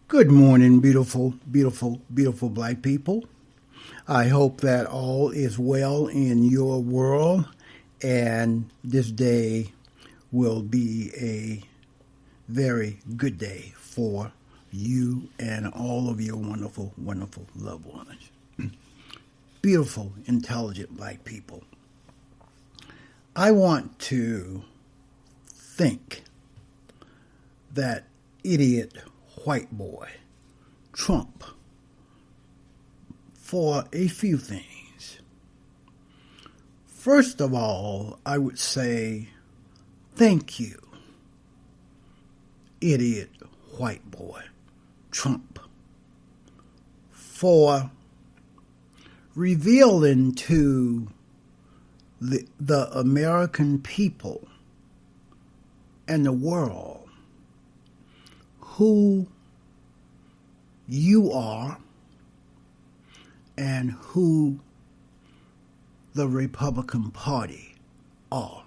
Good morning, beautiful, beautiful, beautiful black people. I hope that all is well in your world and this day will be a very good day for you and all of your wonderful, wonderful loved ones. Beautiful, intelligent black people. I want to think that idiot white boy, Trump, for a few things. First of all, I would say thank you, idiot white boy, Trump, for revealing to the American people and the world who you are and who the Republican Party are.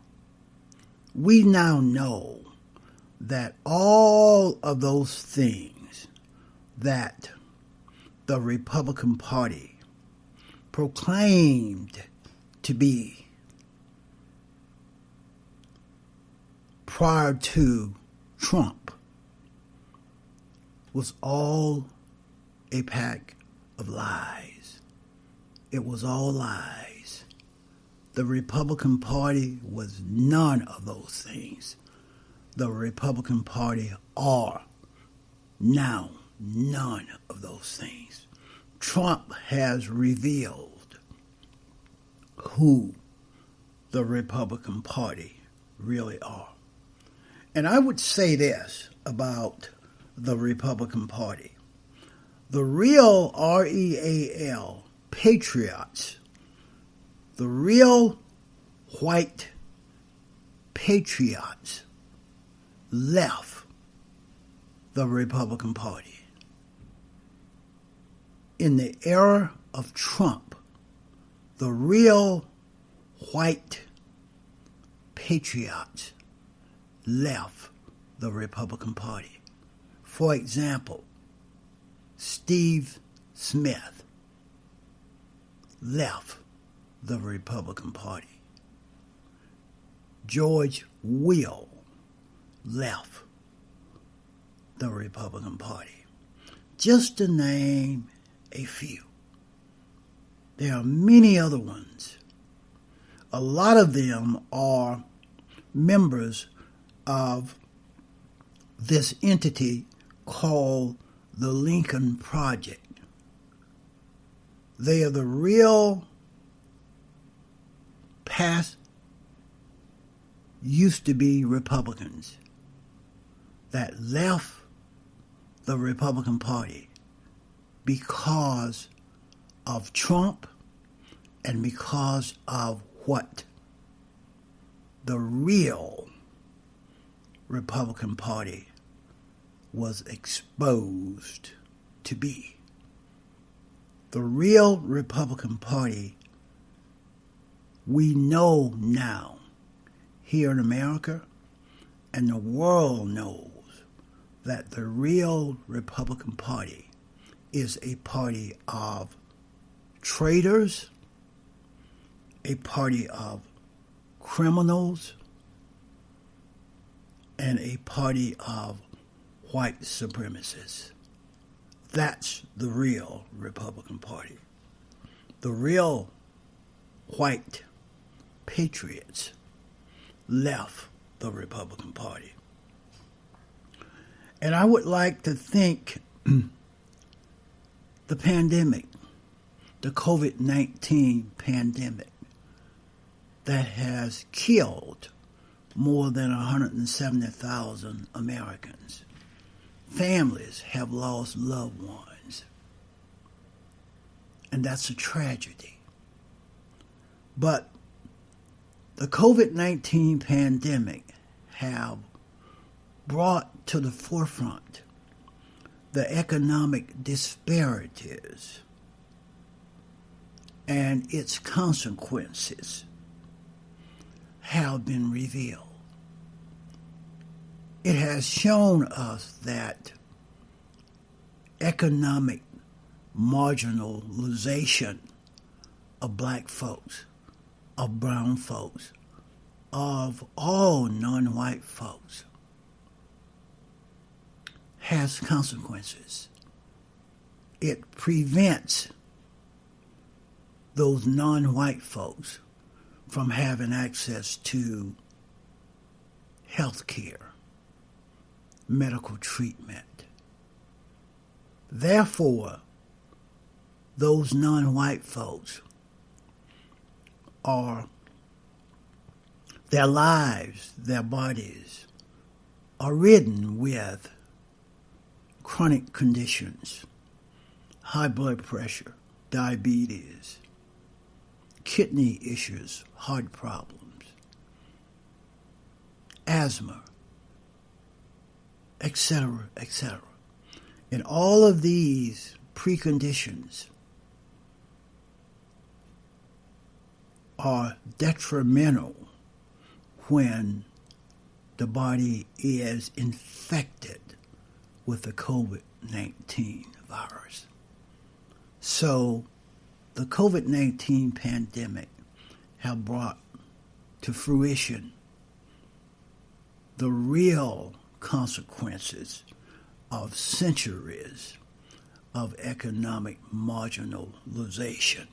We now know that all of those things that the Republican Party proclaimed to be prior to Trump was all a pack of lies. It was all lies. The Republican Party was none of those things. The Republican Party are now none of those things. Trump has revealed who the Republican Party really are. And I would say this about the Republican Party. The real REAL patriots, the real white patriots left the Republican Party. In the era of Trump, the real white patriots left the Republican Party. For example, Steve Smith left the Republican Party. George Will left the Republican Party. Just to name a few. There are many other ones. A lot of them are members of this entity called the Lincoln Project. They are the real past used to be Republicans that left the Republican Party because of Trump and because of what the real Republican Party was exposed to be. The real Republican Party, we know now, here in America, and the world knows that the real Republican Party is a party of traitors, a party of criminals, and a party of white supremacists. That's the real Republican Party. The real white patriots left the Republican Party. And I would like to think the pandemic, the COVID-19 pandemic that has killed more than 170,000 Americans. Families have lost loved ones. And that's a tragedy. But the COVID-19 pandemic have brought to the forefront the economic disparities and its consequences have been revealed. It has shown us that economic marginalization of black folks, of brown folks, of all non-white folks has consequences. It prevents those non-white folks from having access to health care, medical treatment. Therefore, those non-white folks their lives, their bodies are ridden with chronic conditions, high blood pressure, diabetes, kidney issues, heart problems, asthma, etc., etc. And all of these preconditions are detrimental when the body is infected with the COVID-19 virus. So the COVID-19 pandemic have brought to fruition the real consequences of centuries of economic marginalization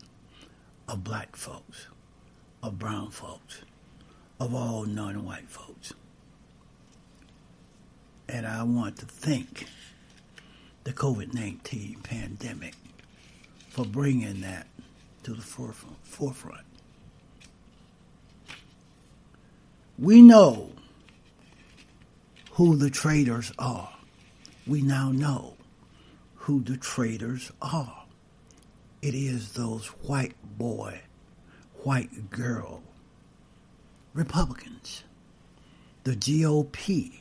of black folks, of brown folks, of all non-white folks. And I want to thank the COVID-19 pandemic for bringing that to the forefront. We know who the traitors are. We now know who the traitors are. It is those white boy, white girl Republicans, the GOP,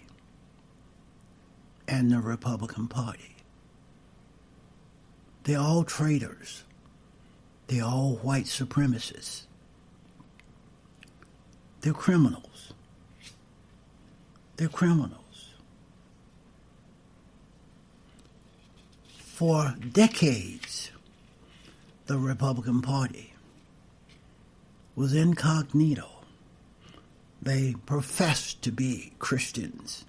and the Republican Party. They're all traitors. They're all white supremacists. They're criminals. They're criminals. For decades, the Republican Party was incognito. They professed to be Christians.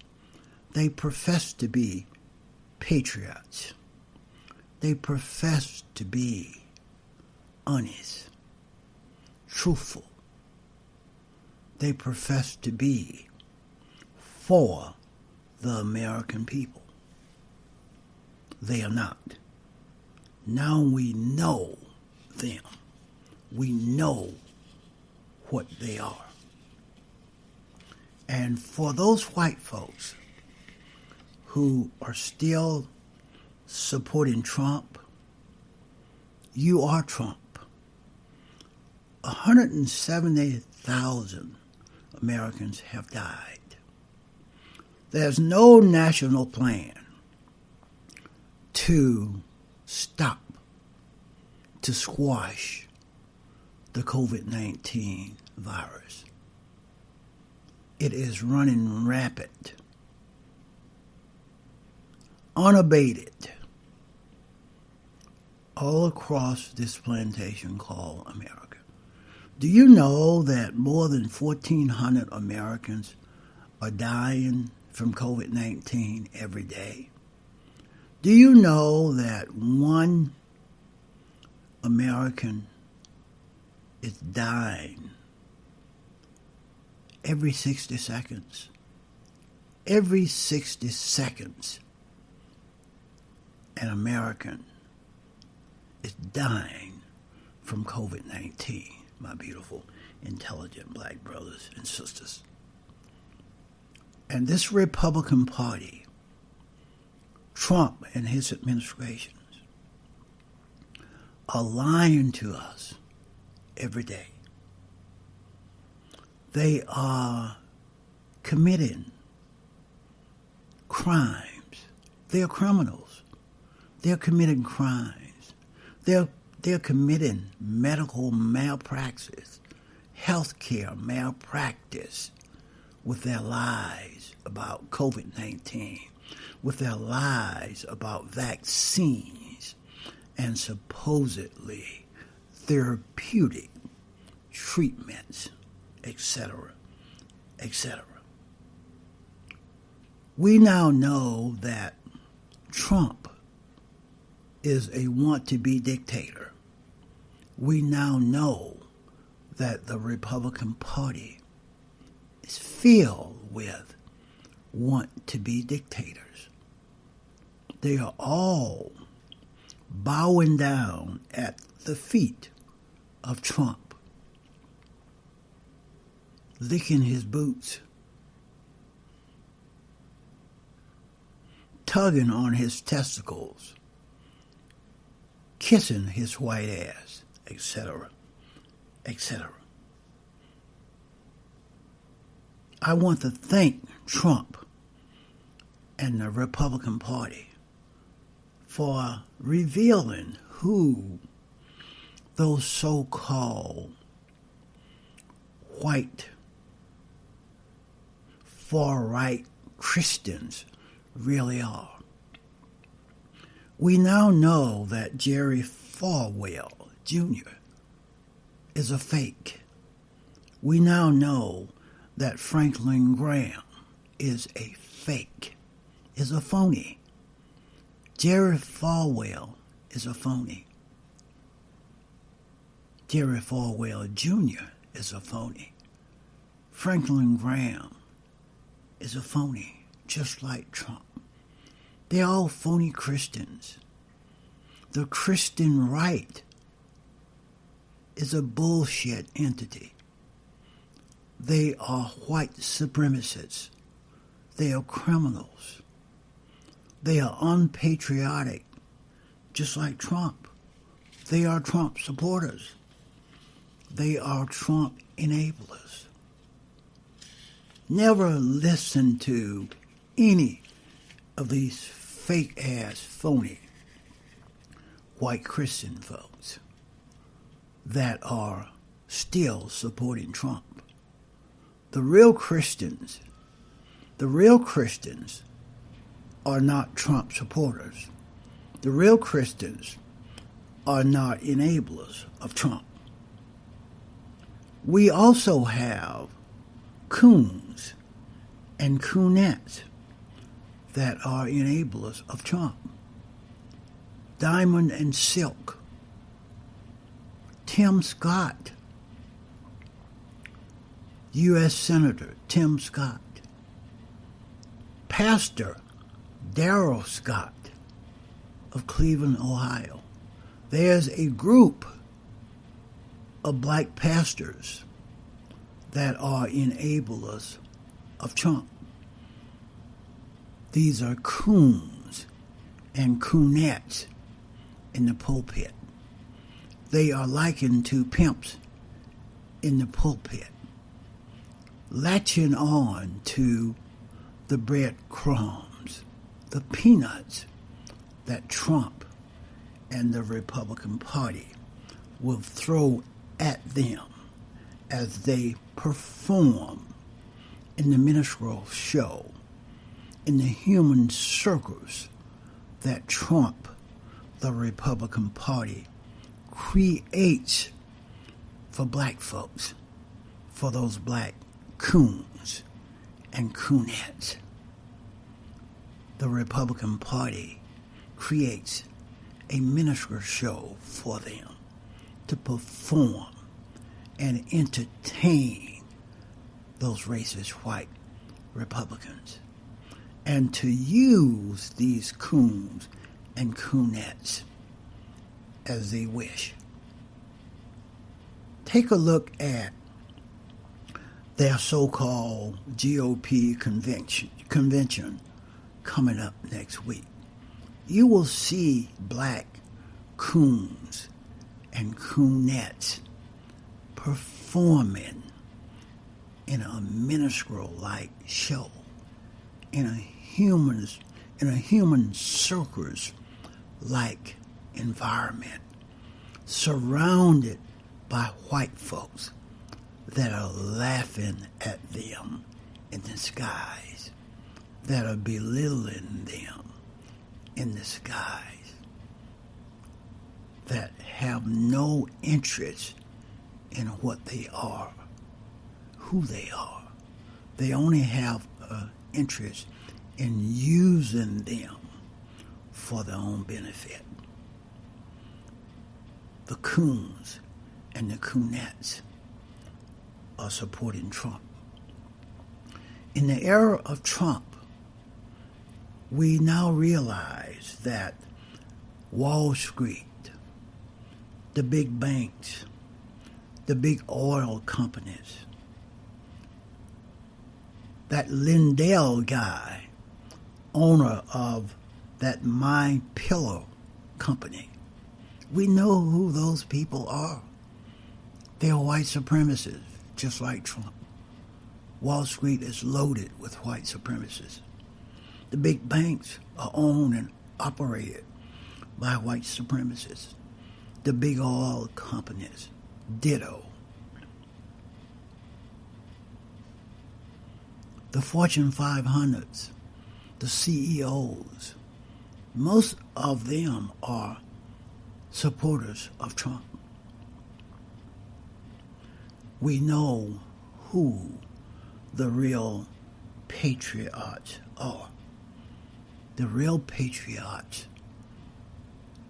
They professed to be patriots. They professed to be honest, truthful. They professed to be for the American people. They are not. Now we know them. We know what they are. And for those white folks who are still supporting Trump, you are Trump. 170,000 Americans have died. There's no national plan to stop, to squash the COVID-19 virus. It is running rampant, unabated, all across this plantation called America. Do you know that more than 1,400 Americans are dying from COVID-19 every day? Do you know that one American is dying every 60 seconds? Every 60 seconds, an American is dying from COVID-19, my beautiful, intelligent black brothers and sisters. And this Republican Party, Trump and his administrations, are lying to us every day. They are committing crimes. They are criminals. They're committing crimes. They're committing medical malpractice, healthcare malpractice with their lies about COVID-19 with their lies about vaccines and supposedly therapeutic treatments, etc., etc. We now know that Trump is a want-to-be dictator. We now know that the Republican Party is filled with want-to-be dictators. They are all bowing down at the feet of Trump, licking his boots, tugging on his testicles, kissing his white ass, etc., etc. I want to thank Trump and the Republican Party for revealing who those so-called white far-right Christians really are. We now know that Jerry Falwell Jr. is a fake. We now know that Franklin Graham is a fake, is a phony. Jerry Falwell is a phony. Jerry Falwell Jr. is a phony. Franklin Graham is a phony, just like Trump. They're all phony Christians. The Christian right is a bullshit entity. They are white supremacists. They are criminals. They are unpatriotic, just like Trump. They are Trump supporters. They are Trump enablers. Never listen to any of these fake-ass, phony white Christian folks that are still supporting Trump. The real Christians are not Trump supporters. The real Christians are not enablers of Trump. We also have coons and coonettes that are enablers of Trump. Diamond and Silk, Tim Scott, U.S. Senator Tim Scott, Pastor Darrell Scott of Cleveland, Ohio. There's a group of black pastors that are enablers of Trump. These are coons and coonettes in the pulpit. They are likened to pimps in the pulpit, latching on to the breadcrumbs, the peanuts that Trump and the Republican Party will throw at them as they perform in the minstrel show, in the human circus that Trump, the Republican Party, creates for black folks, for those black coons and coonettes. The Republican Party creates a minstrel show for them to perform and entertain those racist white Republicans, and to use these coons and coonettes as they wish. Take a look at their so-called GOP convention coming up next week. You will see black coons and coonettes performing in a minstrel-like show, in a human circus-like environment, surrounded by white folks that are laughing at them in the skies. that are belittling them in disguise, that have no interest in what they are, who they are. They only have an interest in using them for their own benefit. The coons and the coonettes are supporting Trump. In the era of Trump, we now realize that Wall Street, the big banks, the big oil companies, that Lindell guy, owner of that My Pillow company, we know who those people are. They are white supremacists, just like Trump. Wall Street is loaded with white supremacists. The big banks are owned and operated by white supremacists. The big oil companies, ditto. The Fortune 500s, the CEOs, most of them are supporters of Trump. We know who the real patriots are. The real patriots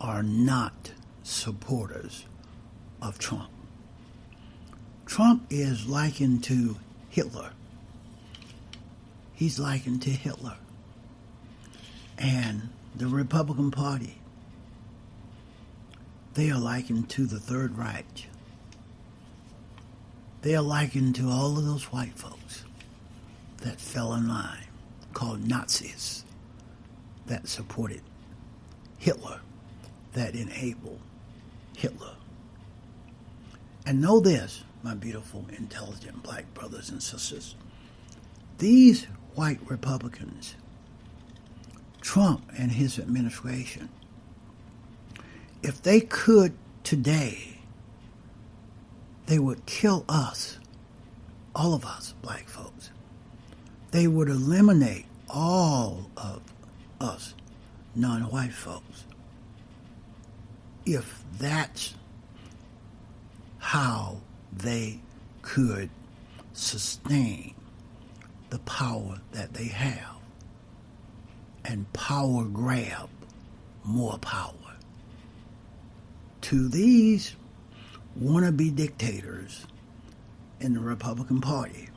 are not supporters of Trump. Trump is likened to Hitler. He's likened to Hitler. And the Republican Party, they are likened to the Third Reich. They are likened to all of those white folks that fell in line, called Nazis, that supported Hitler, that enabled Hitler. And know this, my beautiful, intelligent black brothers and sisters. These white Republicans, Trump and his administration, if they could today, they would kill us, all of us black folks. They would eliminate all of us non-white folks. If that's how they could sustain the power that they have and power grab more power. To these wannabe dictators in the Republican Party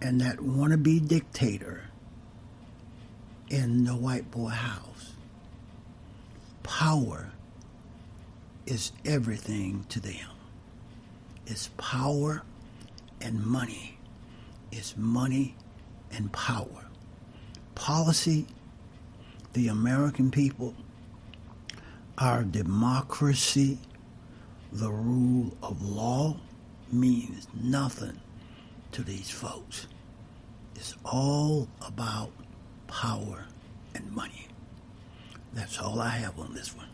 and that wannabe dictator in the White Boy House, power is everything to them. It's power and money. It's money and power. Policy, the American people, our democracy, the rule of law means nothing to these folks. It's all about power and money. That's all I have on this one.